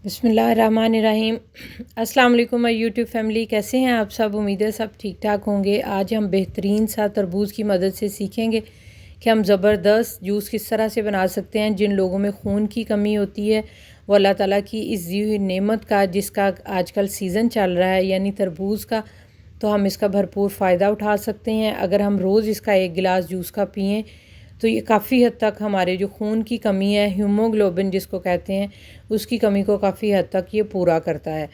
बिस्मिल्लाहिर्रहमानिर्रहीम। अस्सलाम वालेकुम माय यूट्यूब फैमिली, कैसे हैं आप सब। उम्मीद है सब ठीक ठाक होंगे। आज हम बेहतरीन सा तरबूज की मदद से सीखेंगे कि हम ज़बरदस्त जूस किस तरह से बना सकते हैं। जिन लोगों में खून की कमी होती है वो अल्लाह ताला की इस दी हुई नेमत का, जिसका आजकल सीज़न चल रहा है यानी तरबूज का, तो हम इसका भरपूर फ़ायदा उठा सकते हैं। अगर हम रोज़ इसका एक गिलास जूस का पिएँ तो ये काफ़ी हद तक हमारे जो खून की कमी है, हीमोग्लोबिन जिसको कहते हैं, उसकी कमी को काफ़ी हद तक ये पूरा करता है।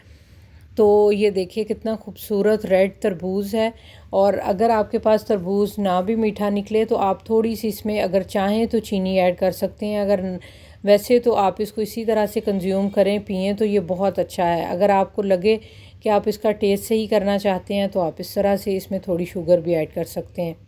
तो ये देखिए कितना खूबसूरत रेड तरबूज है। और अगर आपके पास तरबूज ना भी मीठा निकले तो आप थोड़ी सी इसमें अगर चाहें तो चीनी ऐड कर सकते हैं। अगर वैसे तो आप इसको इसी तरह से कंज्यूम करें, पिएँ तो ये बहुत अच्छा है। अगर आपको लगे कि आप इसका टेस्ट सही करना चाहते हैं तो आप इस तरह से इसमें थोड़ी शुगर भी ऐड कर सकते हैं।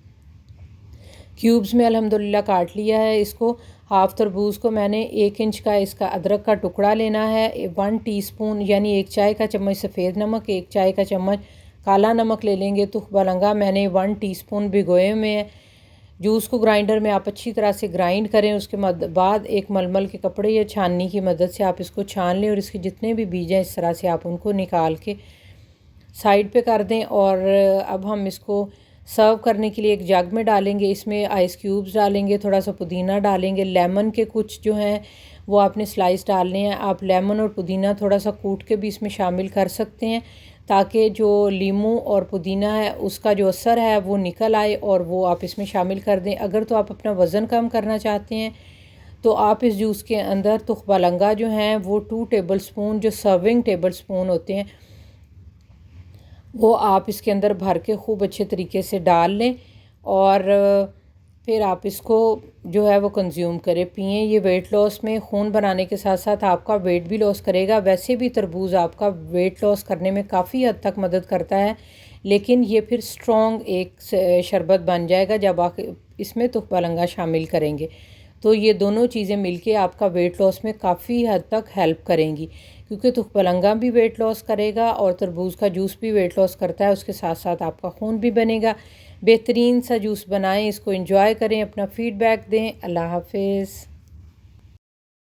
क्यूब्स में अल्हम्दुलिल्लाह काट लिया है इसको। हाफ़ तरबूज को मैंने 1 इंच का इसका अदरक का टुकड़ा लेना है। 1 टीस्पून यानी 1 चाय का चम्मच सफ़ेद नमक, 1 चाय का चम्मच काला नमक ले लेंगे। तुखबलंगा मैंने 1 टीस्पून भिगोए हुए हैं। जूस को ग्राइंडर में आप अच्छी तरह से ग्राइंड करें। उसके बाद एक मलमल के कपड़े या छाननी की मदद से आप इसको छान लें और इसके जितने भी बीज हैं इस तरह से आप उनको निकाल के साइड पे कर दें। और अब हम इसको सर्व करने के लिए एक जग में डालेंगे। इसमें आइस क्यूब्स डालेंगे, थोड़ा सा पुदीना डालेंगे, लेमन के कुछ जो हैं वो आपने स्लाइस डालने हैं। आप लेमन और पुदीना थोड़ा सा कूट के भी इसमें शामिल कर सकते हैं ताकि जो लीमू और पुदीना है उसका जो असर है वो निकल आए और वो आप इसमें शामिल कर दें। अगर तो आप अपना वज़न कम करना चाहते हैं तो आप इस जूस के अंदर तुखबलंगा जो हैं वो 2 टेबल स्पून, जो सर्विंग टेबल स्पून होते हैं, वो आप इसके अंदर भर के खूब अच्छे तरीके से डाल लें और फिर आप इसको जो है वो कंज्यूम करें, पिएँ। ये वेट लॉस में खून बनाने के साथ साथ आपका वेट भी लॉस करेगा। वैसे भी तरबूज आपका वेट लॉस करने में काफ़ी हद तक मदद करता है, लेकिन ये फिर स्ट्रॉन्ग एक शरबत बन जाएगा जब आप इसमें तुखबलंगा शामिल करेंगे। तो ये दोनों चीज़ें मिलके आपका वेट लॉस में काफ़ी हद तक हेल्प करेंगी, क्योंकि तुखबलंगा भी वेट लॉस करेगा और तरबूज का जूस भी वेट लॉस करता है। उसके साथ साथ आपका खून भी बनेगा। बेहतरीन सा जूस बनाएं, इसको एंजॉय करें, अपना फ़ीडबैक दें। अल्लाह हाफिज़।